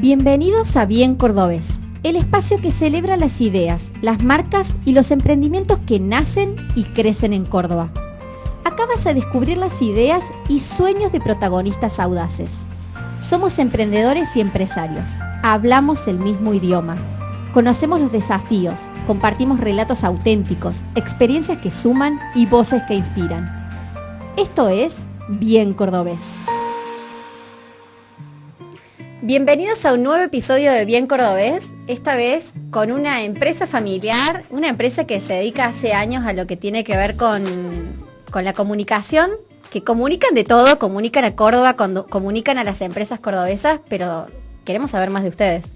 Bienvenidos a Bien Cordobés, el espacio que celebra las ideas, las marcas y los emprendimientos que nacen y crecen en Córdoba. Acá vas a descubrir las ideas y sueños de protagonistas audaces. Somos emprendedores y empresarios, hablamos el mismo idioma, conocemos los desafíos, compartimos relatos auténticos, experiencias que suman y voces que inspiran. Esto es Bien Cordobés. Bienvenidos a un nuevo episodio de Bien Cordobés, esta vez con una empresa familiar, una empresa que se dedica hace años a lo que tiene que ver con la comunicación, que comunican de todo, comunican a Córdoba, comunican a las empresas cordobesas, pero queremos saber más de ustedes.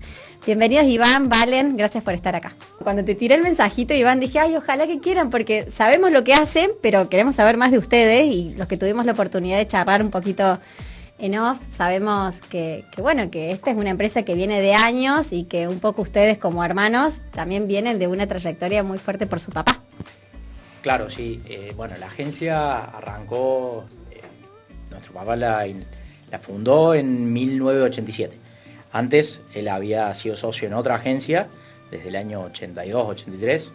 Bienvenidos Iván, Valen, gracias por estar acá. Cuando te tiré el mensajito, Iván, dije, ay, ojalá que quieran, porque sabemos lo que hacen, pero queremos saber más de ustedes, y los que tuvimos la oportunidad de charlar un poquito en off, sabemos que esta es una empresa que viene de años y que un poco ustedes como hermanos también vienen de una trayectoria muy fuerte por su papá. Claro, sí. La agencia arrancó, nuestro papá la fundó en 1987. Antes él había sido socio en otra agencia desde el año 82, 83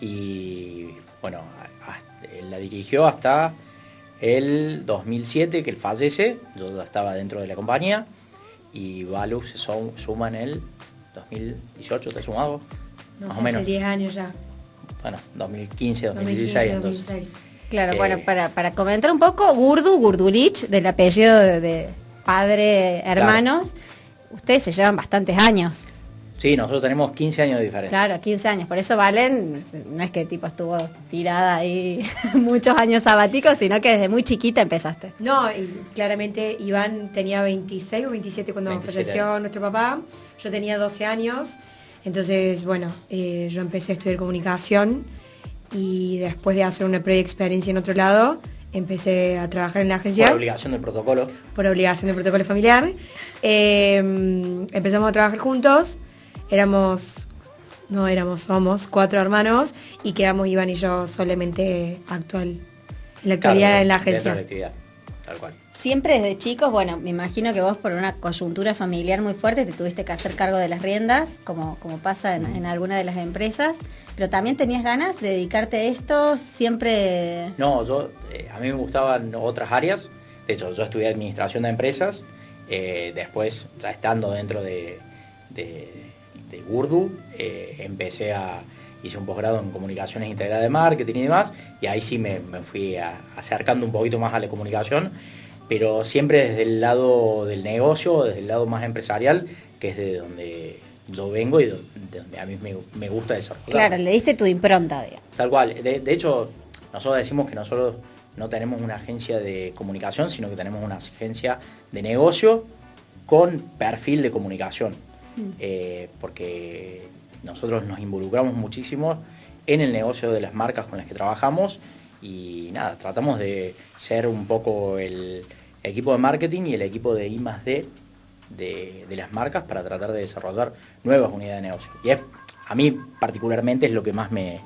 y él la dirigió hasta el 2007, que él fallece. Yo ya estaba dentro de la compañía y Balu se suma en el 2018, ¿te has sumado? No más sé, o menos. hace 10 años ya. Bueno, 2015, 2016. 2016. Claro, para comentar un poco, Gurdulich, del apellido de padre, hermanos, claro. Ustedes se llevan bastantes años. Sí, nosotros tenemos 15 años de diferencia. Claro, 15 años. Por eso Valen, no es que tipo estuvo tirada ahí muchos años sabáticos, sino que desde muy chiquita empezaste. No, y claramente Iván tenía 26 o 27 cuando falleció nuestro papá. Yo tenía 12 años. Entonces, yo empecé a estudiar comunicación y después de hacer una previa experiencia en otro lado, empecé a trabajar en la agencia. Por obligación del protocolo. Por obligación del protocolo familiar. Empezamos a trabajar juntos. Somos 4 hermanos y quedamos Iván y yo solamente en la actualidad en la agencia. De la actividad, tal cual. Siempre desde chicos, me imagino que vos por una coyuntura familiar muy fuerte te tuviste que hacer cargo de las riendas, como pasa en alguna de las empresas, pero también tenías ganas de dedicarte a esto, siempre... No, a mí me gustaban otras áreas. De hecho, yo estudié administración de empresas, después ya estando dentro de Urdu, hice un posgrado en comunicaciones integradas de marketing y demás, y ahí sí me fui acercando un poquito más a la comunicación, pero siempre desde el lado del negocio, desde el lado más empresarial, que es de donde yo vengo y de donde a mí me gusta desarrollar. Claro, le diste tu impronta, digamos. Tal cual. De hecho, nosotros decimos que nosotros no tenemos una agencia de comunicación, sino que tenemos una agencia de negocio con perfil de comunicación. Porque nosotros nos involucramos muchísimo en el negocio de las marcas con las que trabajamos y tratamos de ser un poco el equipo de marketing y el equipo de I+D de las marcas para tratar de desarrollar nuevas unidades de negocio. Y a mí particularmente es lo que más me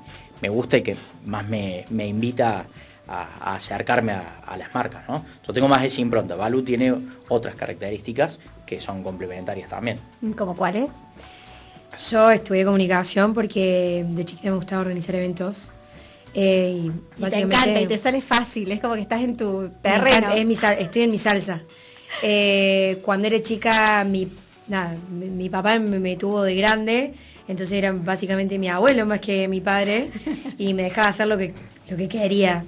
gusta y que más me invita a acercarme a las marcas, ¿no? Yo tengo más esa impronta. Balu tiene otras características que son complementarias también. ¿Cómo cuáles? Yo estudié comunicación porque de chiquita me gustaba organizar eventos. Y te encanta y te sale fácil, es como que estás en tu terreno. Estoy en mi salsa. Cuando era chica, mi papá me tuvo de grande, entonces era básicamente mi abuelo más que mi padre, y me dejaba hacer lo que quería.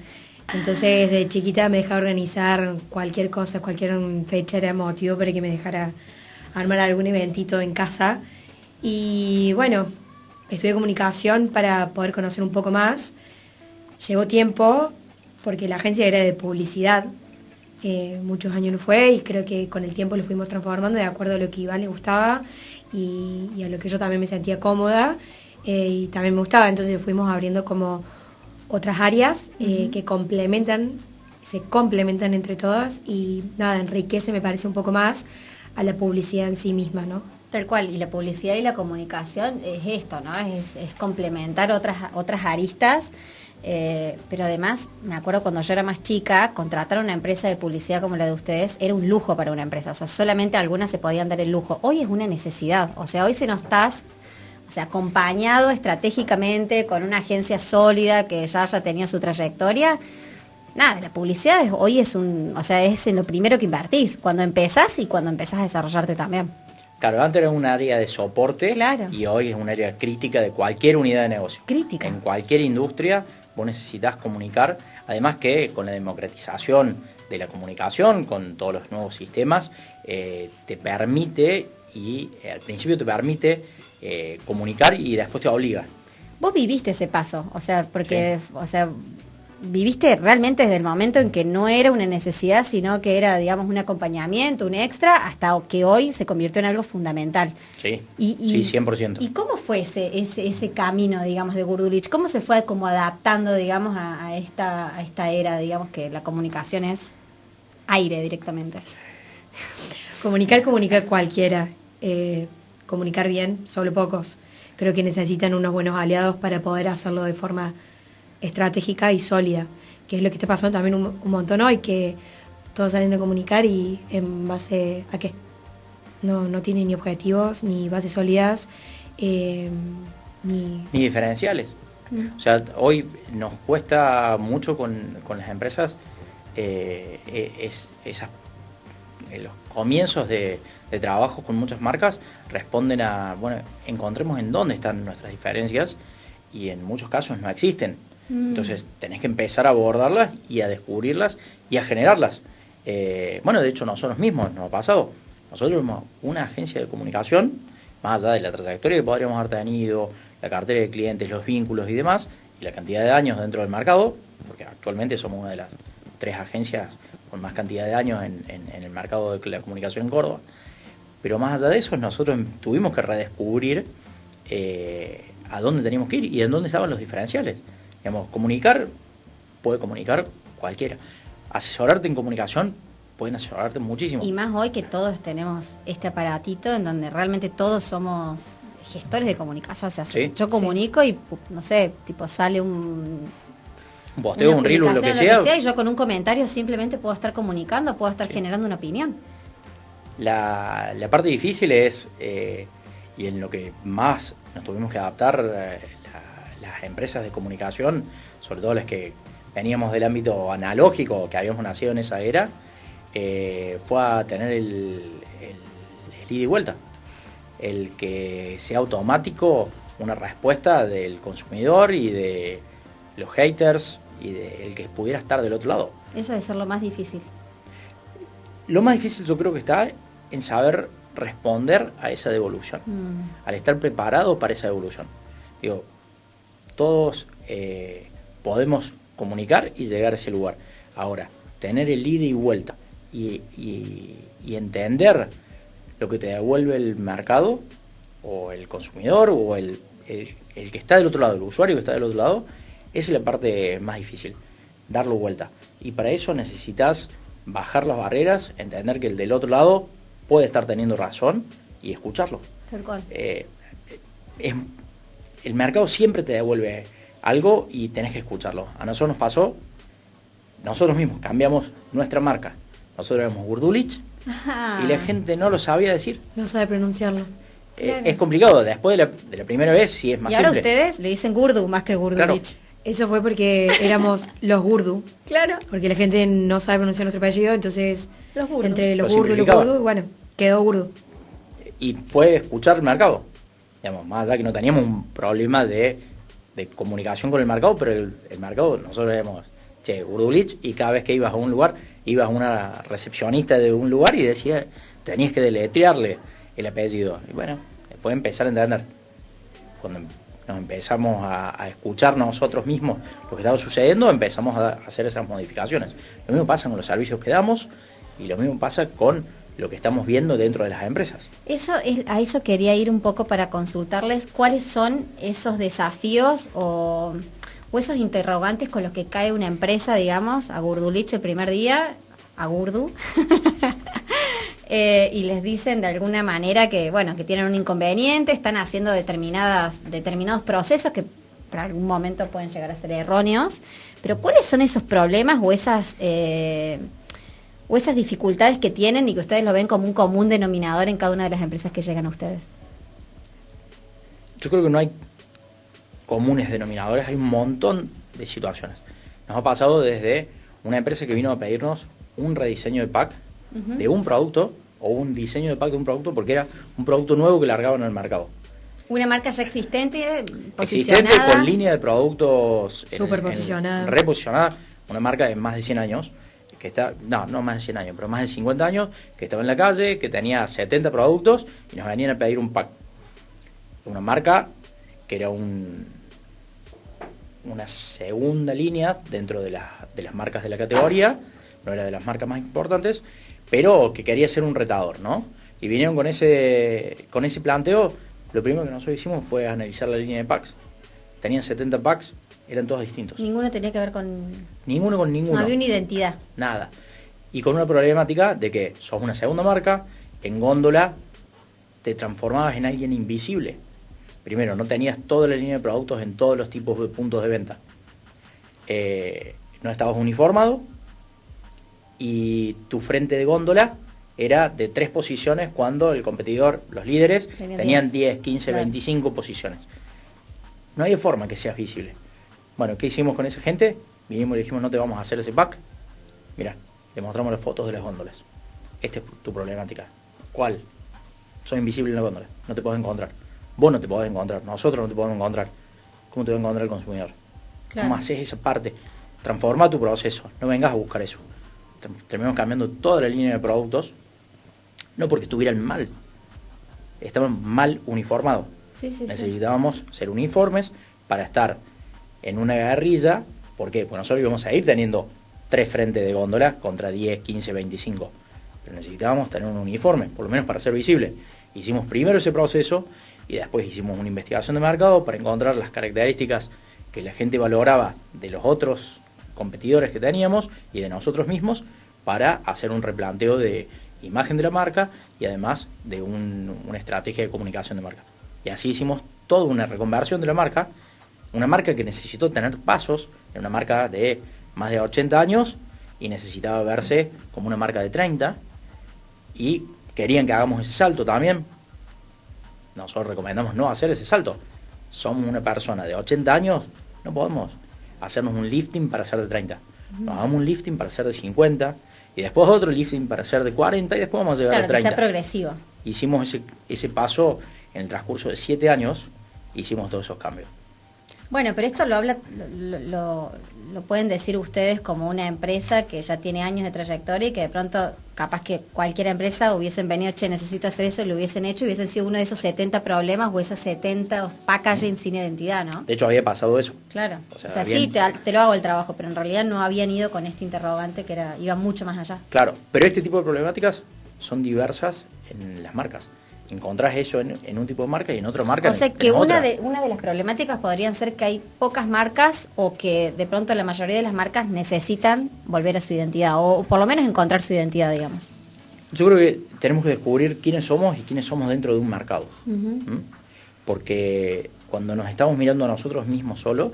Entonces de chiquita me dejaba organizar cualquier cosa, cualquier fecha era motivo para que me dejara armar algún eventito en casa. Y estudié comunicación para poder conocer un poco más. Llevó tiempo porque la agencia era de publicidad, muchos años no fue, y creo que con el tiempo lo fuimos transformando de acuerdo a lo que a Iván le gustaba y a lo que yo también me sentía cómoda y también me gustaba. Entonces fuimos abriendo como otras áreas que se complementan entre todas y enriquece, me parece, un poco más a la publicidad en sí misma, ¿no? Tal cual, y la publicidad y la comunicación es esto, ¿no? Es complementar otras aristas. Pero además, me acuerdo cuando yo era más chica, contratar una empresa de publicidad como la de ustedes era un lujo para una empresa. O sea, solamente algunas se podían dar el lujo. Hoy es una necesidad. O sea, hoy si no estás, o sea, acompañado estratégicamente con una agencia sólida que ya haya tenido su trayectoria, nada, la publicidad hoy es es en lo primero que invertís, cuando empezás y cuando empezás a desarrollarte también. Claro, antes era un área de soporte, Claro. y hoy es un área crítica de cualquier unidad de negocio. Crítica. En cualquier industria vos necesitas comunicar, además que con la democratización de la comunicación, con todos los nuevos sistemas, te permite, y al principio te permite comunicar y después te obliga. Vos viviste ese paso, o sea, porque, Sí. o sea, viviste realmente desde el momento en que no era una necesidad, sino que era, digamos, un acompañamiento, un extra, hasta que hoy se convirtió en algo fundamental. Sí, Y, sí, 100%. ¿Y cómo fue ese camino, digamos, de Gurdulich? ¿Cómo se fue como adaptando, digamos, a esta era, digamos, que la comunicación es aire directamente? Comunicar cualquiera. Comunicar bien, solo pocos. Creo que necesitan unos buenos aliados para poder hacerlo de forma estratégica y sólida, que es lo que está pasando también un montón hoy, que todos salen de comunicar y en base a qué. No tienen ni objetivos, ni bases sólidas, ni diferenciales. O sea, hoy nos cuesta mucho con las empresas los comienzos de trabajo con muchas marcas responden a, bueno, encontremos en dónde están nuestras diferencias, y en muchos casos no existen. Entonces tenés que empezar a abordarlas y a descubrirlas y a generarlas. Bueno, de hecho nosotros mismos nos ha pasado. Nosotros somos una agencia de comunicación, más allá de la trayectoria que podríamos haber tenido, la cartera de clientes, los vínculos y demás, y la cantidad de años dentro del mercado, porque actualmente somos una de las 3 agencias con más cantidad de años en el mercado de la comunicación en Córdoba. Pero más allá de eso, nosotros tuvimos que redescubrir a dónde teníamos que ir y en dónde estaban los diferenciales. Digamos, puede comunicar cualquiera. Asesorarte en comunicación, pueden asesorarte muchísimo. Y más hoy que todos tenemos este aparatito en donde realmente todos somos gestores de comunicación. O sea, Sí. yo comunico y, no sé, tipo sale un posteo, un reel, lo que publicación, sea. Y yo con un comentario simplemente puedo estar comunicando, puedo estar generando una opinión. La parte difícil es, y en lo que más nos tuvimos que adaptar las empresas de comunicación, sobre todo las que veníamos del ámbito analógico, que habíamos nacido en esa era, fue a tener el ida y vuelta. El que sea automático una respuesta del consumidor y de los haters y del que pudiera estar del otro lado. Eso debe ser lo más difícil. Lo más difícil yo creo que está en saber responder a esa devolución, al estar preparado para esa devolución. Digo, todos podemos comunicar y llegar a ese lugar. Ahora, tener el ida y vuelta y entender lo que te devuelve el mercado o el consumidor o el que está del otro lado, el usuario que está del otro lado, esa es la parte más difícil, darlo vuelta. Y para eso necesitas bajar las barreras, entender que el del otro lado puede estar teniendo razón y escucharlo. Tal cual. El mercado siempre te devuelve algo y tenés que escucharlo. A nosotros nos pasó, nosotros mismos cambiamos nuestra marca. Nosotros éramos Gurdulich y la gente no lo sabía decir. no sabe pronunciarlo. Claro. Es complicado, después de la primera vez sí es más Y ahora simple. ustedes le dicen Gurdu más que Gurdulich. Eso fue porque éramos los Gurdu, Claro. porque la gente no sabe pronunciar nuestro apellido, entonces Los Gurdu. entre los Lo Gurdu y los simplificaba. Gurdu, bueno, quedó Gurdu. Y fue escuchar el mercado. Digamos, más allá que no teníamos un problema de comunicación con el mercado, pero el mercado, nosotros éramos, Gurdulich, y cada vez que ibas a un lugar, ibas a una recepcionista de un lugar y decía, tenías que deletrearle el apellido. Y bueno, fue empezar a entender. Cuando nos empezamos a escuchar nosotros mismos lo que estaba sucediendo, empezamos a hacer esas modificaciones. Lo mismo pasa con los servicios que damos y lo mismo pasa con lo que estamos viendo dentro de las empresas. A eso quería ir un poco para consultarles cuáles son esos desafíos o esos interrogantes con los que cae una empresa, digamos, a Gurdulich el primer día, a Gurdu, y les dicen de alguna manera que, bueno, que tienen un inconveniente, están haciendo determinados procesos que por algún momento pueden llegar a ser erróneos, pero ¿cuáles son esos problemas o esas dificultades que tienen y que ustedes lo ven como un común denominador en cada una de las empresas que llegan a ustedes? Yo creo que no hay comunes denominadores, hay un montón de situaciones. Nos ha pasado desde una empresa que vino a pedirnos un rediseño de pack de un producto o un diseño de pack de un producto porque era un producto nuevo que largaban al mercado. Una marca ya existente, posicionada. Existente, con línea de productos súper posicionada, reposicionada, una marca de más de 100 años, que está, no más de 100 años, pero más de 50 años, que estaba en la calle, que tenía 70 productos y nos venían a pedir un pack. Una marca que era una segunda línea dentro de las marcas de la categoría, no era de las marcas más importantes, pero que quería ser un retador, ¿no? Y vinieron con ese planteo. Lo primero que nosotros hicimos fue analizar la línea de packs. Tenían 70 packs, eran todos distintos. Ninguno tenía que ver con... Ninguno con ninguno. No había una identidad. Nada. Y con una problemática de que sos una segunda marca, en góndola te transformabas en alguien invisible. Primero, no tenías toda la línea de productos en todos los tipos de puntos de venta. No estabas uniformado y tu frente de góndola era de 3 posiciones cuando el competidor, los líderes, tenían 10, 15, claro, 25 posiciones. No hay forma que seas visible. Bueno, ¿qué hicimos con esa gente? Vinimos y le dijimos, no te vamos a hacer ese pack. Mira, le mostramos las fotos de las góndolas. Esta es tu problemática. ¿Cuál? Sos invisible en la góndola, no te podés encontrar. Vos no te podés encontrar, nosotros no te podemos encontrar. ¿Cómo te va a encontrar el consumidor? Claro. ¿Cómo haces esa parte? Transforma tu proceso, no vengas a buscar eso. Terminamos cambiando toda la línea de productos, no porque estuvieran mal, estaban mal uniformados. Sí, necesitábamos ser uniformes para estar en una guerrilla. ¿Por qué? Pues nosotros íbamos a ir teniendo 3 frentes de góndola contra 10, 15, 25. Pero necesitábamos tener un uniforme, por lo menos para ser visible. Hicimos primero ese proceso y después hicimos una investigación de mercado para encontrar las características que la gente valoraba de los otros competidores que teníamos y de nosotros mismos para hacer un replanteo de imagen de la marca y además de una estrategia de comunicación de marca. Y así hicimos toda una reconversión de la marca, una marca que necesitó tener pasos, era una marca de más de 80 años y necesitaba verse como una marca de 30 y querían que hagamos ese salto también. Nosotros recomendamos no hacer ese salto. Somos una persona de 80 años, no podemos hacernos un lifting para ser de 30. Nos hagamos un lifting para ser de 50 y después otro lifting para ser de 40 y después vamos a llegar a 30. Que sea progresivo. Hicimos ese paso en el transcurso de 7 años, hicimos todos esos cambios. Bueno, pero esto lo pueden decir ustedes como una empresa que ya tiene años de trayectoria y que de pronto, capaz que cualquier empresa hubiesen venido, che, necesito hacer eso, lo hubiesen hecho y hubiesen sido uno de esos 70 problemas o esas 70 packaging sin identidad, ¿no? De hecho, había pasado eso. Claro. O sea sí, te lo hago el trabajo, pero en realidad no habían ido con este interrogante que iba mucho más allá. Claro, pero este tipo de problemáticas son diversas en las marcas. Encontrás eso en un tipo de marca y en otra marca. O sea que una de las problemáticas podrían ser que hay pocas marcas o que de pronto la mayoría de las marcas necesitan volver a su identidad o por lo menos encontrar su identidad, digamos. Yo creo que tenemos que descubrir quiénes somos y quiénes somos dentro de un mercado. Porque cuando nos estamos mirando a nosotros mismos solo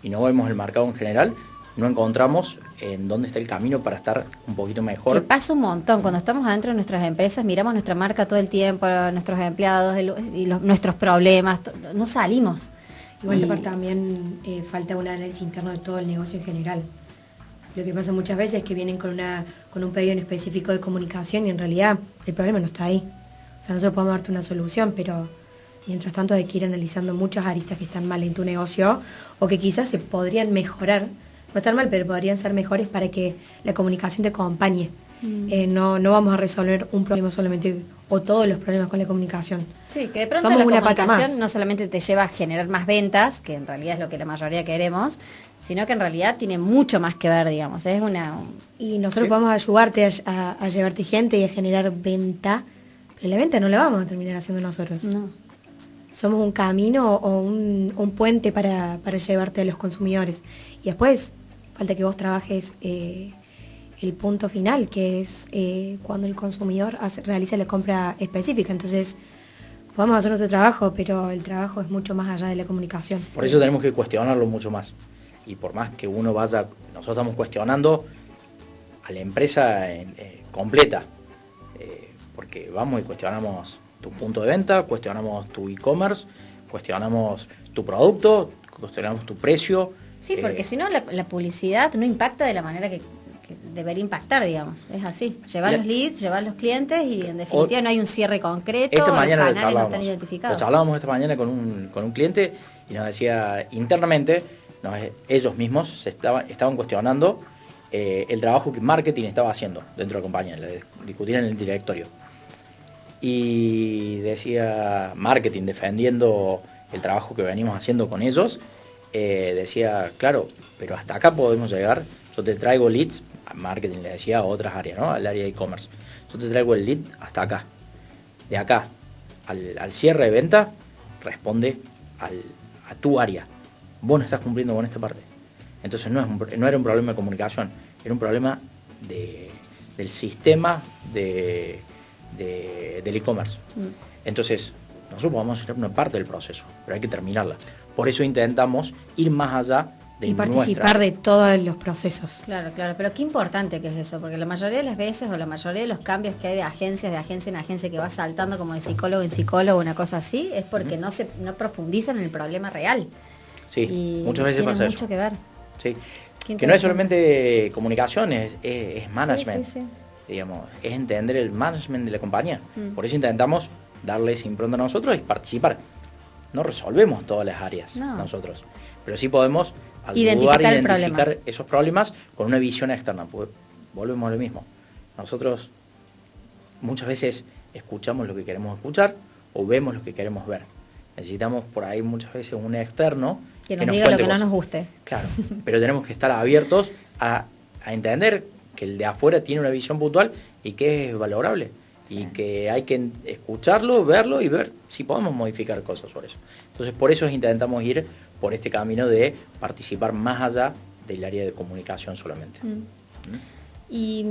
y no vemos el mercado en general, no encontramos en dónde está el camino para estar un poquito mejor. Que pasa un montón, cuando estamos adentro de nuestras empresas, miramos nuestra marca todo el tiempo, nuestros empleados nuestros problemas, no salimos. Igual también falta un análisis interno de todo el negocio en general. Lo que pasa muchas veces es que vienen con un pedido en específico de comunicación y en realidad el problema no está ahí. O sea, nosotros podemos darte una solución, pero mientras tanto hay que ir analizando muchas aristas que están mal en tu negocio o que quizás se podrían mejorar. No están mal, pero podrían ser mejores para que la comunicación te acompañe. No vamos a resolver un problema solamente o todos los problemas con la comunicación. Sí, que de pronto somos la comunicación no solamente te lleva a generar más ventas, que en realidad es lo que la mayoría queremos, sino que en realidad tiene mucho más que ver, digamos. Y nosotros podemos ayudarte a llevarte gente y a generar venta, pero la venta no la vamos a terminar haciendo nosotros. No. Somos un camino o un puente para llevarte a los consumidores. Y después falta que vos trabajes el punto final, que es cuando el consumidor realiza la compra específica. Entonces, podemos hacer nuestro trabajo, pero el trabajo es mucho más allá de la comunicación. Por eso tenemos que cuestionarlo mucho más. Y por más que uno vaya, nosotros estamos cuestionando a la empresa completa, porque vamos y cuestionamos tu punto de venta, cuestionamos tu e-commerce, cuestionamos tu producto, cuestionamos tu precio. Sí, porque si no la publicidad no impacta de la manera que debería impactar, digamos. Es así. Llevar los leads, llevar los clientes y en definitiva no hay un cierre concreto. Esta mañana los canales no están identificados. Lo charlábamos esta mañana con un cliente y nos decía internamente, ellos mismos estaban cuestionando el trabajo que marketing estaba haciendo dentro de la compañía, lo discutían en el directorio. Y decía marketing defendiendo el trabajo que venimos haciendo con ellos, decía, claro, pero hasta acá podemos llegar, yo te traigo leads, marketing le decía a otras áreas, ¿no? Al área de e-commerce, yo te traigo el lead hasta acá, de acá al cierre de venta responde a tu área, vos no estás cumpliendo con esta parte. Entonces no era un problema de comunicación, era un problema del sistema del e-commerce. Entonces, nosotros podemos hacer una parte del proceso, pero hay que terminarla. Por eso intentamos ir más allá de y participar de todos los procesos. Claro, pero qué importante que es eso, porque la mayoría de las veces o la mayoría de los cambios que hay de agencia en agencia que va saltando como de psicólogo en psicólogo, una cosa así, es porque no profundizan en el problema real. Sí, y muchas veces pasa eso. Tiene mucho que ver. Sí. Que no es solamente comunicación, es management. Sí. Digamos, es entender el management de la compañía. Por eso intentamos darle esa impronta a nosotros y participar. No resolvemos todas las áreas nosotros, pero sí podemos identificar esos problemas con una visión externa. Pues volvemos a lo mismo. Nosotros muchas veces escuchamos lo que queremos escuchar o vemos lo que queremos ver. Necesitamos por ahí muchas veces un externo que nos diga lo que no nos guste. Claro, pero tenemos que estar abiertos a entender que el de afuera tiene una visión puntual y que es valorable. Sí. Y que hay que escucharlo, verlo y ver si podemos modificar cosas sobre eso. Entonces por eso intentamos ir por este camino de participar más allá del área de comunicación solamente. Y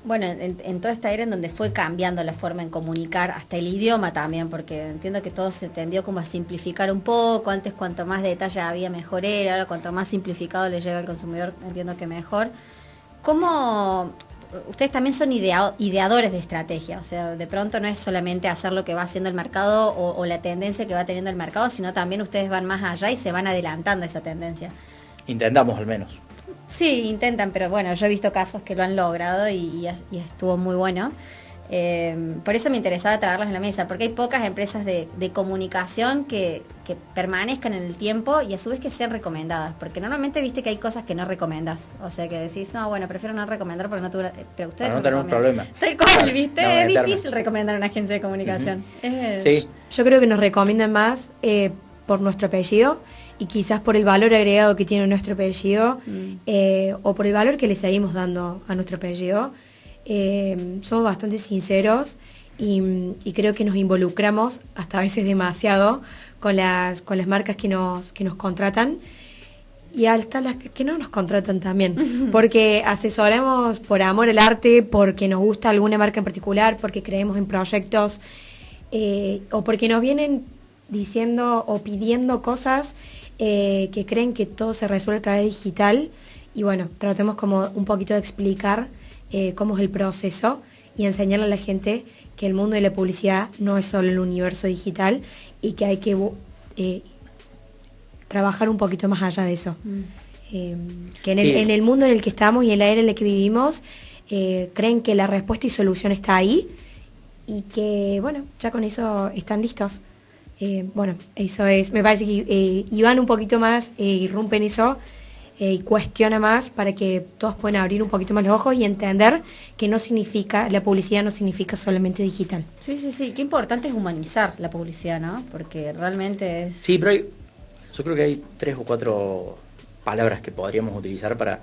bueno, en toda esta era en donde fue cambiando la forma en comunicar, hasta el idioma también, porque entiendo que todo se tendió como a simplificar un poco. Antes cuanto más detalle había mejor era, ahora cuanto más simplificado le llega al consumidor, entiendo que mejor. ¿Cómo ustedes también son ideadores de estrategia? O sea, de pronto no es solamente hacer lo que va haciendo el mercado o la tendencia que va teniendo el mercado, sino también ustedes van más allá y se van adelantando a esa tendencia. Intentamos al menos. Sí, intentan, pero bueno, yo he visto casos que lo han logrado y estuvo muy bueno. Por eso me interesaba traerlas en la mesa, porque hay pocas empresas de comunicación que permanezcan en el tiempo y a su vez que sean recomendadas, porque normalmente viste que hay cosas que no recomendas, o sea que decís, no, bueno, prefiero no recomendar porque no tuve, pero ustedes para no tener un problema. Tal cual, viste, no, es difícil recomendar a una agencia de comunicación. Sí. Yo creo que nos recomiendan más por nuestro apellido y quizás por el valor agregado que tiene nuestro apellido o por el valor que le seguimos dando a nuestro apellido. Somos bastante sinceros y creo que nos involucramos hasta a veces demasiado con las marcas que nos contratan y hasta las que no nos contratan también, porque asesoramos por amor al arte, porque nos gusta alguna marca en particular, porque creemos en proyectos o porque nos vienen diciendo o pidiendo cosas que creen que todo se resuelve a través digital y bueno, tratemos como un poquito de explicar cómo es el proceso y enseñarle a la gente que el mundo de la publicidad no es solo el universo digital y que hay que trabajar un poquito más allá de eso. Que en el mundo en el que estamos y en la era en la que vivimos, creen que la respuesta y solución está ahí y que, bueno, ya con eso están listos. Bueno, eso es, me parece que Iván un poquito más irrumpe en eso y cuestiona más para que todos puedan abrir un poquito más los ojos y entender que la publicidad no significa solamente digital. Sí, qué importante es humanizar la publicidad, ¿no? Porque realmente es... Sí, pero yo creo que hay 3 o 4 palabras que podríamos utilizar para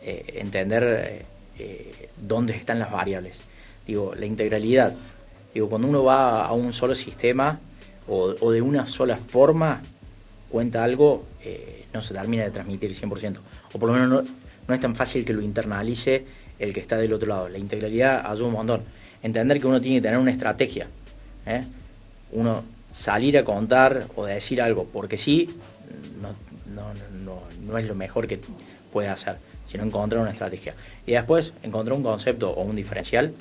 entender dónde están las variables. Digo, la integralidad. Digo, cuando uno va a un solo sistema o de una sola forma cuenta algo, no se termina de transmitir 100%. O por lo menos no es tan fácil que lo internalice el que está del otro lado. La integralidad ayuda un montón. Entender que uno tiene que tener una estrategia. Uno salir a contar o decir algo porque sí, no es lo mejor que puede hacer, sino encontrar una estrategia. Y después encontrar un concepto o un diferencial,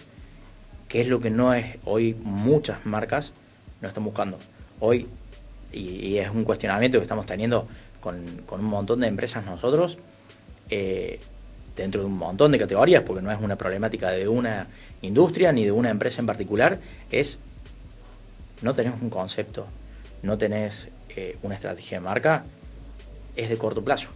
que es lo que no es hoy muchas marcas no están buscando. Hoy, y es un cuestionamiento que estamos teniendo con un montón de empresas nosotros, dentro de un montón de categorías, porque no es una problemática de una industria ni de una empresa en particular, es no tenés un concepto, no tenés una estrategia de marca, es de corto plazo.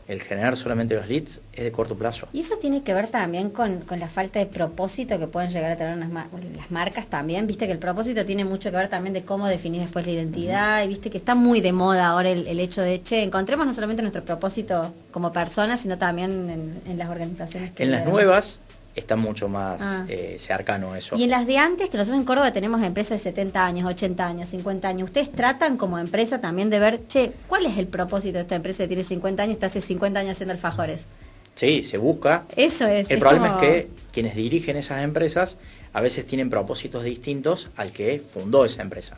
El generar solamente los leads es de corto plazo. Y eso tiene que ver también con la falta de propósito que pueden llegar a tener las marcas también. Viste que el propósito tiene mucho que ver también de cómo definir después la identidad. Y viste que está muy de moda ahora el hecho de, encontremos no solamente nuestro propósito como personas, sino también en las organizaciones que en las lideramos. nuevas está mucho más cercano eso. Y en las de antes, que nosotros en Córdoba tenemos empresas de 70 años, 80 años, 50 años, ¿ustedes tratan como empresa también de ver, cuál es el propósito de esta empresa que tiene 50 años y está hace 50 años haciendo alfajores? Sí, se busca. Eso es. El problema es que quienes dirigen esas empresas a veces tienen propósitos distintos al que fundó esa empresa.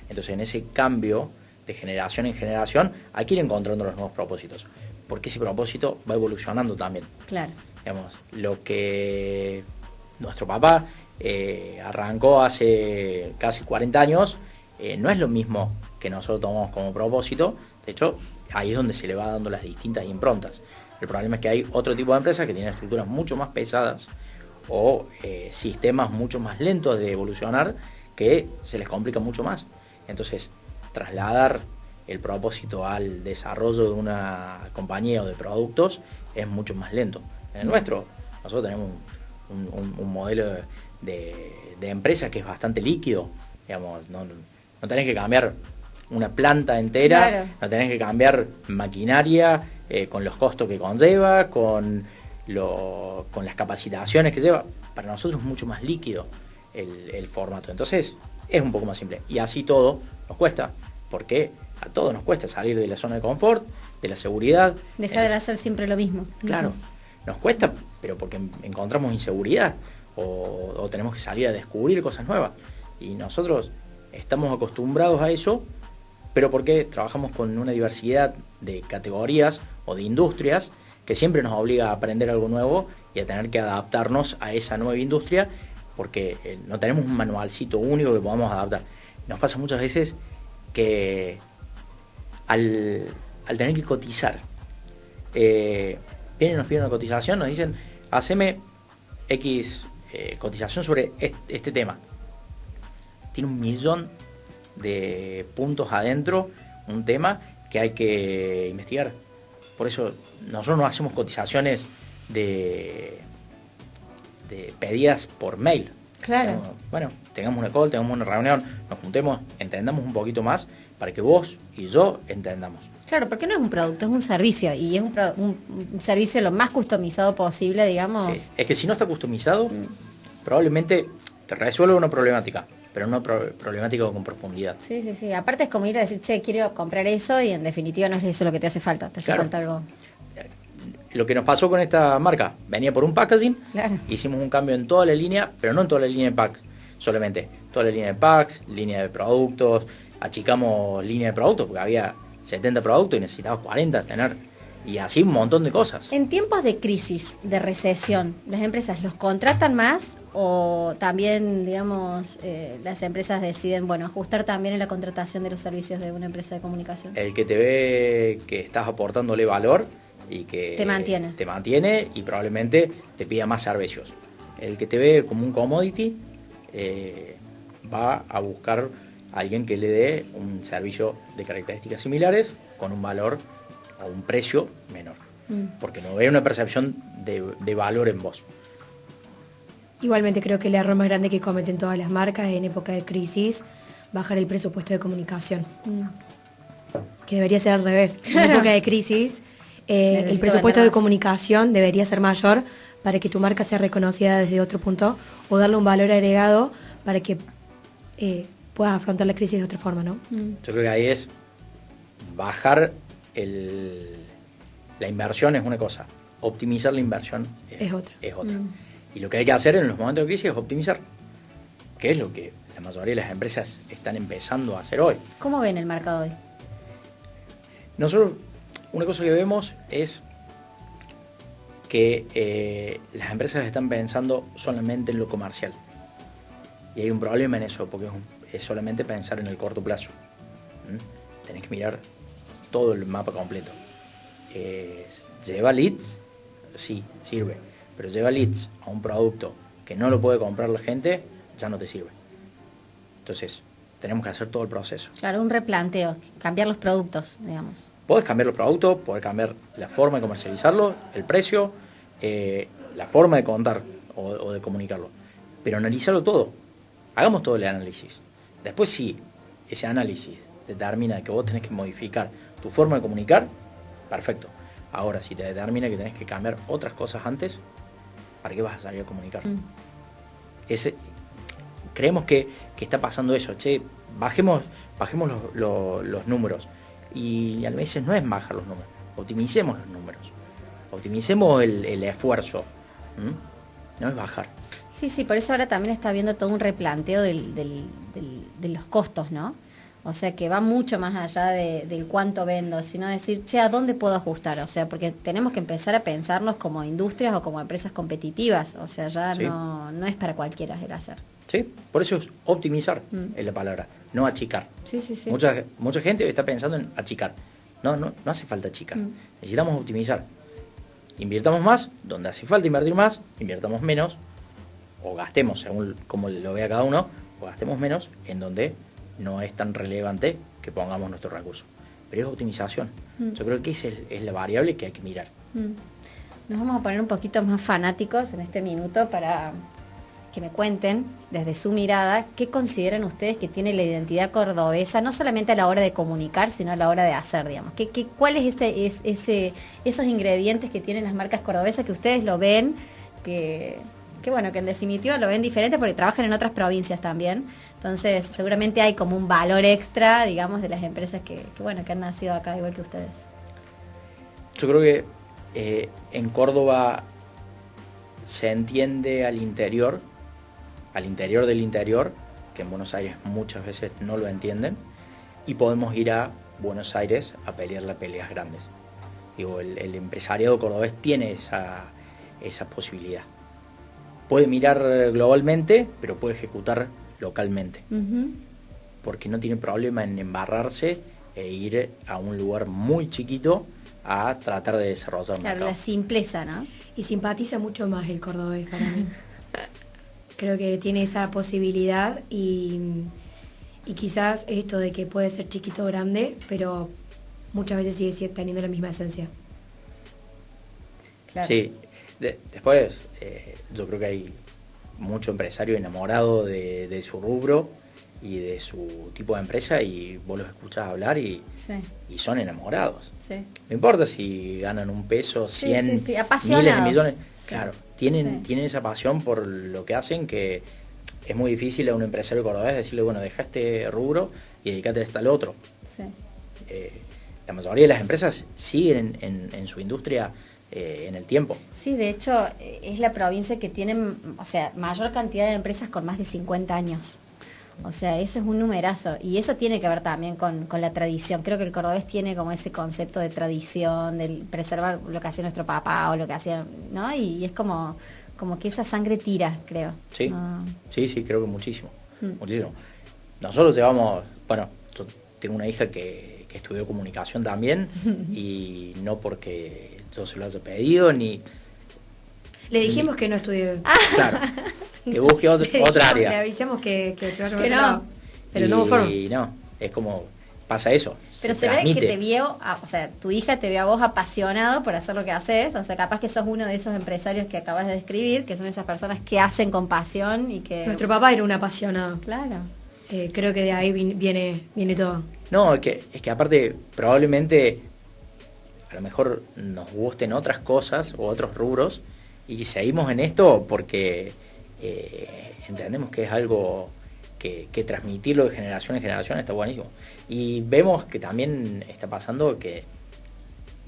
Entonces, en ese cambio de generación en generación, hay que ir encontrando los nuevos propósitos, porque ese propósito va evolucionando también. Claro. Digamos, lo que nuestro papá arrancó hace casi 40 años, no es lo mismo que nosotros tomamos como propósito. De hecho, ahí es donde se le va dando las distintas improntas. El problema es que hay otro tipo de empresas que tienen estructuras mucho más pesadas o sistemas mucho más lentos de evolucionar, que se les complica mucho más. Entonces, trasladar el propósito al desarrollo de una compañía o de productos es mucho más lento. En el nuestro, nosotros tenemos un modelo de empresa que es bastante líquido. Digamos, no tenés que cambiar una planta entera, claro. No tenés que cambiar maquinaria con los costos que conlleva, con las capacitaciones que lleva. Para nosotros es mucho más líquido el formato. Entonces es un poco más simple. Y así todo nos cuesta, porque a todos nos cuesta salir de la zona de confort, de la seguridad. Dejar de hacer siempre lo mismo. Claro. Nos cuesta, pero porque encontramos inseguridad o tenemos que salir a descubrir cosas nuevas. Y nosotros estamos acostumbrados a eso, pero porque trabajamos con una diversidad de categorías o de industrias que siempre nos obliga a aprender algo nuevo y a tener que adaptarnos a esa nueva industria, porque no tenemos un manualcito único que podamos adaptar. Nos pasa muchas veces que al tener que cotizar, vienen, nos piden una cotización, nos dicen, haceme X cotización sobre este tema. Tiene 1 millón de puntos adentro, un tema que hay que investigar. Por eso nosotros no hacemos cotizaciones de pedidas por mail. Claro. Bueno, tengamos una call, tengamos una reunión, nos juntemos, entendamos un poquito más para que vos y yo entendamos. Claro, porque no es un producto, es un servicio, y es un servicio lo más customizado posible, digamos. Sí. Es que si no está customizado, probablemente te resuelve una problemática, pero una problemática con profundidad. Sí. Aparte es como ir a decir, quiero comprar eso, y en definitiva no es eso lo que te hace falta, te hace falta algo. Lo que nos pasó con esta marca, venía por un packaging, claro. Hicimos un cambio en toda la línea, pero no en toda la línea de packs solamente, toda la línea de packs, línea de productos, achicamos línea de productos porque había 70 productos y necesitaba 40 tener, y así un montón de cosas. En tiempos de crisis, de recesión, ¿las empresas los contratan más o también, digamos, las empresas deciden, ajustar también en la contratación de los servicios de una empresa de comunicación? El que te ve que estás aportándole valor y que te mantiene y probablemente te pida más servicios. El que te ve como un commodity va a buscar a alguien que le dé un servicio de características similares con un valor o un precio menor, porque no ve una percepción de valor en vos. Igualmente creo que el error más grande que cometen todas las marcas en época de crisis, bajar el presupuesto de comunicación. Que debería ser al revés. En época de crisis, el presupuesto de comunicación debería ser mayor para que tu marca sea reconocida desde otro punto, o darle un valor agregado para que puedas afrontar la crisis de otra forma, ¿no? Yo creo que ahí es bajar la inversión es una cosa, optimizar la inversión es otra. Y lo que hay que hacer en los momentos de crisis es optimizar, que es lo que la mayoría de las empresas están empezando a hacer hoy. ¿Cómo ven el mercado hoy? Nosotros, una cosa que vemos es que las empresas están pensando solamente en lo comercial. Y hay un problema en eso, porque es solamente pensar en el corto plazo. Tenés que mirar todo el mapa completo. ¿Lleva leads? Sí, sirve. Pero lleva leads a un producto que no lo puede comprar la gente, ya no te sirve. Entonces, tenemos que hacer todo el proceso. Claro, un replanteo, cambiar los productos, digamos. Podés cambiar los productos, podés cambiar la forma de comercializarlo, el precio, la forma de contar o de comunicarlo. Pero analizarlo todo. Hagamos todo el análisis. Después, si ese análisis determina que vos tenés que modificar tu forma de comunicar, perfecto. Ahora, si te determina que tenés que cambiar otras cosas antes, ¿para qué vas a salir a comunicar? Creemos que está pasando eso. Che, bajemos los números. Y a veces no es bajar los números. Optimicemos los números. Optimicemos el esfuerzo. No es bajar. Sí, por eso ahora también está habiendo todo un replanteo de los costos, ¿no? O sea, que va mucho más allá del cuánto vendo, sino decir, che, ¿a dónde puedo ajustar? O sea, porque tenemos que empezar a pensarnos como industrias o como empresas competitivas. O sea, ya sí. no es para cualquiera el hacer. Sí, por eso es optimizar es la palabra, no achicar. Sí. Mucha gente está pensando en achicar. No hace falta achicar. Necesitamos optimizar. Invirtamos más, donde hace falta invertir más, invirtamos menos, o gastemos, según como lo vea cada uno, o gastemos menos en donde no es tan relevante que pongamos nuestros recursos. Pero es optimización. Yo creo que esa es la variable que hay que mirar. Nos vamos a poner un poquito más fanáticos en este minuto para que me cuenten desde su mirada qué consideran ustedes que tiene la identidad cordobesa, no solamente a la hora de comunicar, sino a la hora de hacer, digamos. ¿Cuál es esos ingredientes que tienen las marcas cordobesas que ustedes lo ven, que bueno, que en definitiva lo ven diferente porque trabajan en otras provincias también? Entonces, seguramente hay como un valor extra, digamos, de las empresas que han nacido acá igual que ustedes. Yo creo que en Córdoba se entiende al interior del interior, que en Buenos Aires muchas veces no lo entienden, y podemos ir a Buenos Aires a pelear las peleas grandes. Digo, el empresariado cordobés tiene esa posibilidad. Puede mirar globalmente, pero puede ejecutar localmente. Porque no tiene problema en embarrarse e ir a un lugar muy chiquito a tratar de desarrollar un mercado. La simpleza, ¿no? Y simpatiza mucho más el cordobés para mí. Creo que tiene esa posibilidad y quizás esto de que puede ser chiquito o grande, pero muchas veces sigue teniendo la misma esencia. Claro. Sí, después yo creo que hay mucho empresario enamorado de su rubro y de su tipo de empresa, y vos los escuchás hablar y son enamorados. Sí. No importa si ganan un peso, 100, miles apasionados. de millones. Sí. Claro, tienen esa pasión por lo que hacen, que es muy difícil a un empresario cordobés decirle, bueno, deja este rubro y dedícate a este al otro. Sí. La mayoría de las empresas siguen en su industria en el tiempo. Sí, de hecho, es la provincia que tiene, mayor cantidad de empresas con más de 50 años. O sea, eso es un numerazo. Y eso tiene que ver también con la tradición. Creo que el cordobés tiene como ese concepto de tradición, de preservar lo que hacía nuestro papá o lo que hacía, ¿no? Y es como que esa sangre tira, creo. Sí, sí, creo que muchísimo. Muchísimo. Nosotros llevamos, bueno, yo tengo una hija que estudió comunicación también, y no porque yo se lo haya pedido, ni... Le dijimos que no estudió. Claro, que busque otra área. Le avisamos que se vaya a Pero otro lado. Pero no hubo forma. Y no, es como, pasa eso. Pero se ve que te vio, tu hija te ve a vos apasionado por hacer lo que haces, o sea, capaz que sos uno de esos empresarios que acabas de describir, que son esas personas que hacen con pasión y que... Nuestro papá era un apasionado. Claro. Creo que de ahí viene todo. No, es que aparte probablemente a lo mejor nos gusten otras cosas o otros rubros, y seguimos en esto porque entendemos que es algo que transmitirlo de generación en generación está buenísimo. Y vemos que también está pasando que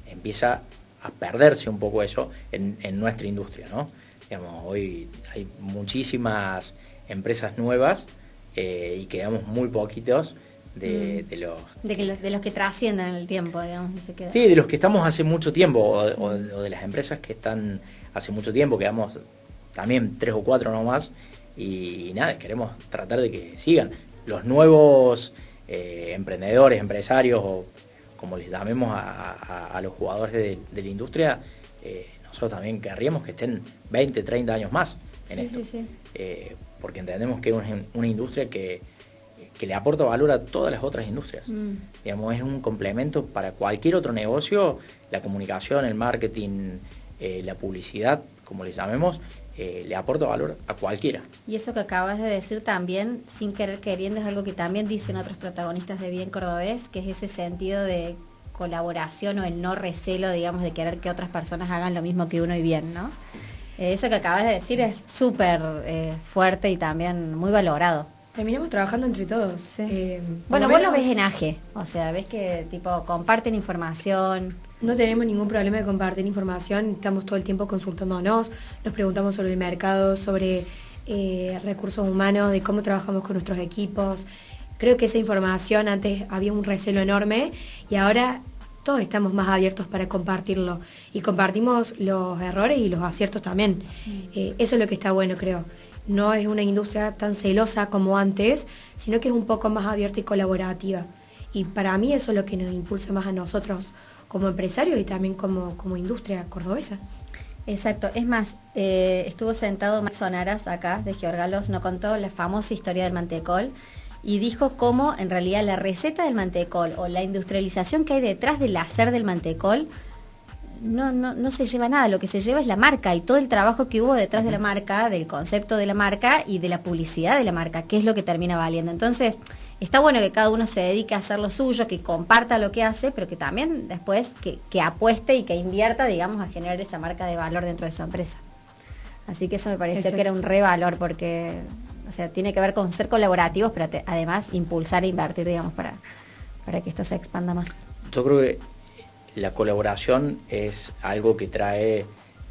empieza a perderse un poco eso en nuestra industria, ¿no? Digamos, hoy hay muchísimas empresas nuevas y quedamos muy poquitos de los... De los que trascienden en el tiempo, digamos, y se quedan. Sí, de los que estamos hace mucho tiempo, o de las empresas que están hace mucho tiempo, quedamos también 3 o 4 nomás, y nada, queremos tratar de que sigan. Los nuevos emprendedores, empresarios, o como les llamemos a los jugadores de la industria, nosotros también querríamos que estén 20, 30 años más en esto. Sí. Porque entendemos que es una industria que le aporta valor a todas las otras industrias. Digamos, es un complemento para cualquier otro negocio. La comunicación, el marketing, la publicidad, como les llamemos, le aporta valor a cualquiera. Y eso que acabas de decir también, sin querer queriendo, es algo que también dicen otros protagonistas de Bien Cordobés, que es ese sentido de colaboración o el no recelo, digamos, de querer que otras personas hagan lo mismo que uno y bien, ¿no? Eso que acabas de decir es súper fuerte y también muy valorado. Terminamos trabajando entre todos. Sí. Bueno, vos lo ves en AGE, o sea, ves que tipo comparten información. No tenemos ningún problema de compartir información, estamos todo el tiempo consultándonos, nos preguntamos sobre el mercado, sobre recursos humanos, de cómo trabajamos con nuestros equipos. Creo que esa información, antes había un recelo enorme y ahora todos estamos más abiertos para compartirlo. Y compartimos los errores y los aciertos también. Sí. Eso es lo que está bueno, creo. No es una industria tan celosa como antes, sino que es un poco más abierta y colaborativa. Y para mí eso es lo que nos impulsa más a nosotros como empresarios y también como industria cordobesa. Exacto, es más, estuvo sentado Max Sonaras acá, de Georgalos, nos contó la famosa historia del mantecol y dijo cómo en realidad la receta del mantecol o la industrialización que hay detrás del hacer del mantecol no se lleva nada, lo que se lleva es la marca y todo el trabajo que hubo detrás de la marca, del concepto de la marca y de la publicidad de la marca, que es lo que termina valiendo. Entonces, está bueno que cada uno se dedique a hacer lo suyo, que comparta lo que hace, pero que también después que apueste y que invierta, digamos, a generar esa marca de valor dentro de su empresa. Así que eso me pareció que era un re valor porque, o sea, tiene que ver con ser colaborativos, pero además impulsar e invertir, digamos, para que esto se expanda más. Yo creo que la colaboración es algo que trae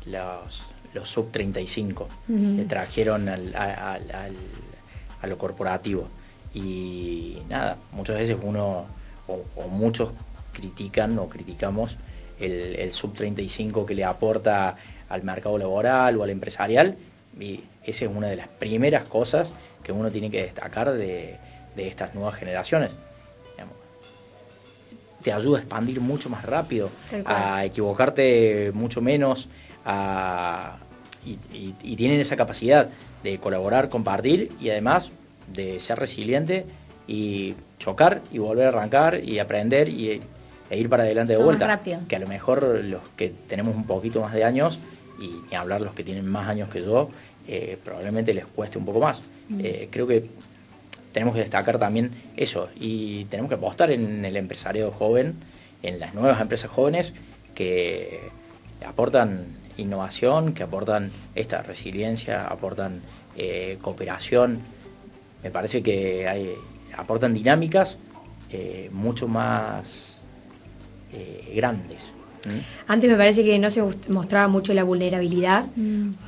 los sub 35, que trajeron a lo corporativo. Y nada, muchas veces uno o muchos critican o criticamos el sub 35 que le aporta al mercado laboral o al empresarial, y esa es una de las primeras cosas que uno tiene que destacar de estas nuevas generaciones. Te ayuda a expandir mucho más rápido, a equivocarte mucho menos, y tienen esa capacidad de colaborar, compartir y además de ser resiliente y chocar y volver a arrancar y aprender e ir para adelante de vuelta. Que a lo mejor los que tenemos un poquito más de años, y ni hablar los que tienen más años que yo, probablemente les cueste un poco más. Creo que tenemos que destacar también eso y tenemos que apostar en el empresariado joven, en las nuevas empresas jóvenes que aportan innovación, que aportan esta resiliencia, aportan cooperación. Me parece que aportan dinámicas mucho más grandes. Antes me parece que no se mostraba mucho la vulnerabilidad,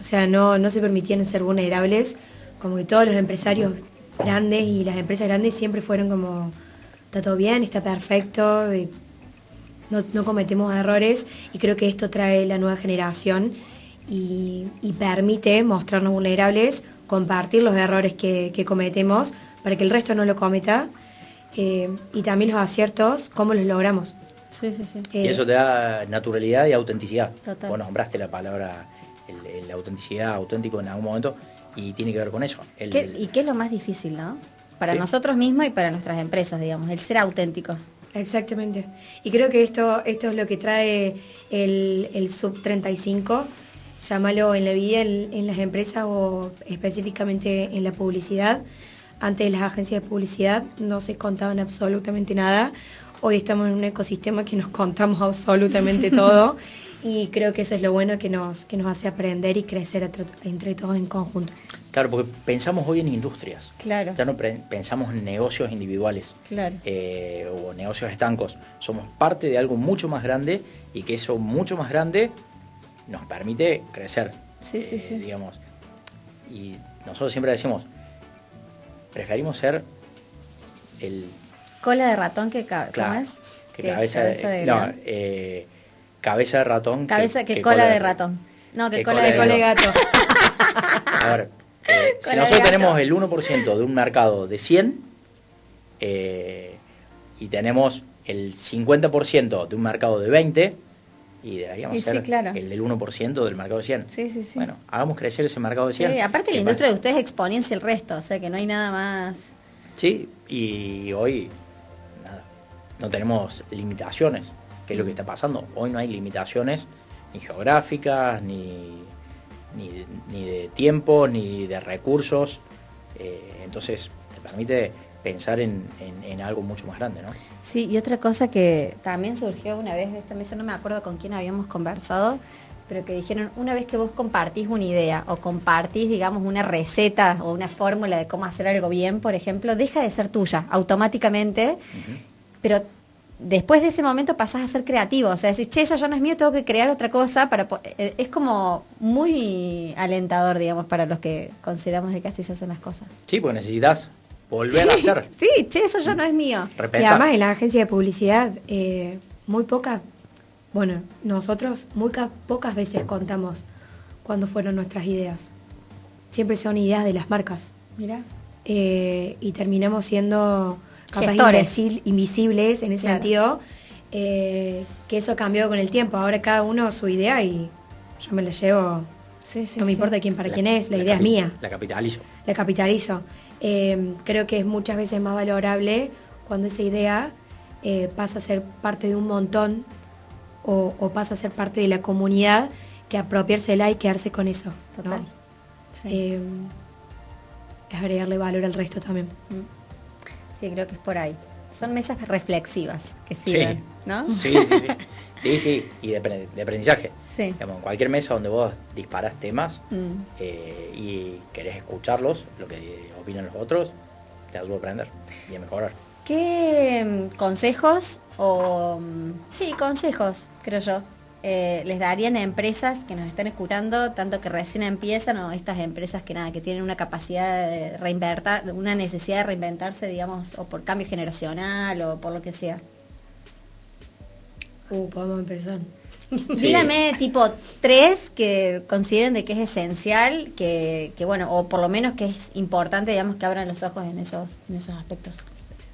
o sea, no se permitían ser vulnerables, como que todos los empresarios grandes y las empresas grandes siempre fueron como, está todo bien, está perfecto, no cometemos errores, y creo que esto trae la nueva generación y permite mostrarnos vulnerables, compartir los errores que cometemos para que el resto no lo cometa, y también los aciertos, cómo los logramos. Sí. Y eso te da naturalidad y autenticidad. Total. Vos nombraste la palabra, la autenticidad, auténtico en algún momento, y tiene que ver con eso. ¿Y qué es lo más difícil, no? Para nosotros mismos y para nuestras empresas, digamos, el ser auténticos. Exactamente. Y creo que esto es lo que trae el sub 35, llámalo en la vida, en las empresas o específicamente en la publicidad. Antes las agencias de publicidad no se contaban absolutamente nada. Hoy estamos en un ecosistema que nos contamos absolutamente todo. Y creo que eso es lo bueno que nos hace aprender y crecer entre todos en conjunto. Claro, porque pensamos hoy en industrias. Claro. Ya no pensamos en negocios individuales. Claro. O negocios estancos. Somos parte de algo mucho más grande y que eso mucho más grande nos permite crecer. Sí. Digamos. Y nosotros siempre decimos, preferimos ser el... Cola de ratón que Claro, ¿cómo es? que Que cabeza de... león. No, cabeza de ratón. Cabeza que cola de ratón. No, que que cola cola de Cole gato. A ver, si Cola de nosotros gato. tenemos el 1% de un mercado de 100 y tenemos el 50% de un mercado de 20, y deberíamos Y sí, ser claro. el del 1% del mercado de 100. Sí, sí, sí. Bueno, hagamos crecer ese mercado de 100. Sí, aparte la Que industria de ustedes exponencia el resto, o sea que no hay nada más. Sí, y hoy nada, no tenemos limitaciones, que es lo que está pasando. Hoy no hay limitaciones ni geográficas, ni de tiempo, ni de recursos. Entonces te permite pensar en algo mucho más grande, ¿no? Sí, y otra cosa que también surgió una vez de esta mesa, no me acuerdo con quién habíamos conversado, pero que dijeron, una vez que vos compartís una idea o compartís, digamos, una receta o una fórmula de cómo hacer algo bien, por ejemplo, deja de ser tuya automáticamente, pero después de ese momento pasás a ser creativo, o sea, decís, che, eso ya no es mío, tengo que crear otra cosa es como muy alentador, digamos, para los que consideramos de que así se hacen las cosas. Sí, porque necesitas volver a hacer. Sí, che, eso ya no es mío. Y Repensar. además en la agencia de publicidad, muy pocas, bueno, nosotros pocas veces contamos cuándo fueron nuestras ideas. Siempre son ideas de las marcas. Mira. Y terminamos siendo capaz Gestores. invisibles en ese Claro. sentido, que eso cambió con el tiempo. Ahora cada uno su idea y yo me la llevo, Sí, sí, no me sí. importa quién para quién es, la idea es mía. La capitalizo. La capitalizo. Creo que es muchas veces más valorable cuando esa idea pasa a ser parte de un montón o pasa a ser parte de la comunidad, que apropiársela y quedarse con eso, ¿no? Total. Sí. Es agregarle valor al resto también. Sí, creo que es por ahí. Son mesas reflexivas que sirven, Sí. ¿no? Sí, sí, sí. Sí, sí, y de aprendizaje. Sí. Digamos, en cualquier mesa donde vos disparás temas Mm. y querés escucharlos, lo que opinan los otros, te ayuda a aprender y a mejorar. ¿Qué consejos sí, consejos, creo yo, les darían a empresas que nos están escuchando, tanto que recién empiezan o estas empresas que nada, que tienen una capacidad de reinventar, una necesidad de reinventarse, digamos, o por cambio generacional o por lo que sea? Podemos empezar. Sí. Díganme tipo 3 que consideren de que es esencial, que bueno, o por lo menos que es importante, digamos, que abran los ojos en esos aspectos.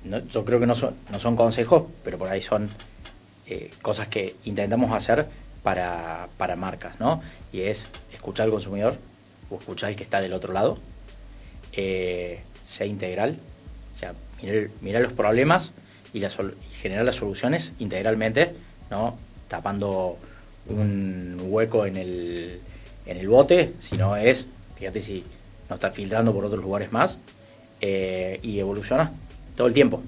No, yo creo que no son consejos, pero por ahí son cosas que intentamos hacer para marcas, ¿no? Y es escuchar al consumidor o escuchar al que está del otro lado, ser integral, o sea, mirar los problemas y generar las soluciones integralmente, ¿no? Tapando un hueco en el bote, sino es, fíjate si no está filtrando por otros lugares más, y evoluciona todo el tiempo,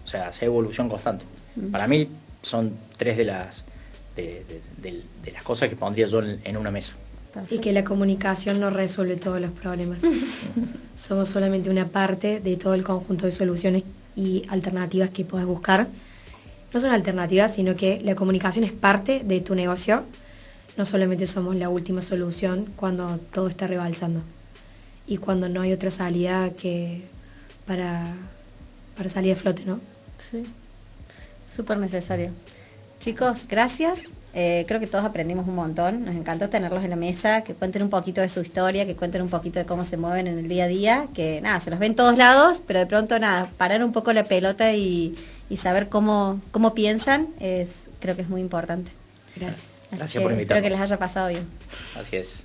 o sea, hacer evolución constante. Para mí son 3 de las cosas que pondría yo en una mesa. Y que la comunicación no resuelve todos los problemas. Somos solamente una parte de todo el conjunto de soluciones y alternativas que puedes buscar. No son alternativas, sino que la comunicación es parte de tu negocio. No solamente somos la última solución cuando todo está rebalsando. Y cuando no hay otra salida que para salir a flote, ¿no? Sí, súper necesario. Chicos, gracias. Creo que todos aprendimos un montón. Nos encantó tenerlos en la mesa, que cuenten un poquito de su historia, que cuenten un poquito de cómo se mueven en el día a día, que nada, se los ven todos lados, pero de pronto nada, parar un poco la pelota y saber cómo piensan, creo que es muy importante. Gracias. Así Gracias que por espero invitarnos. que les haya pasado bien. Así es.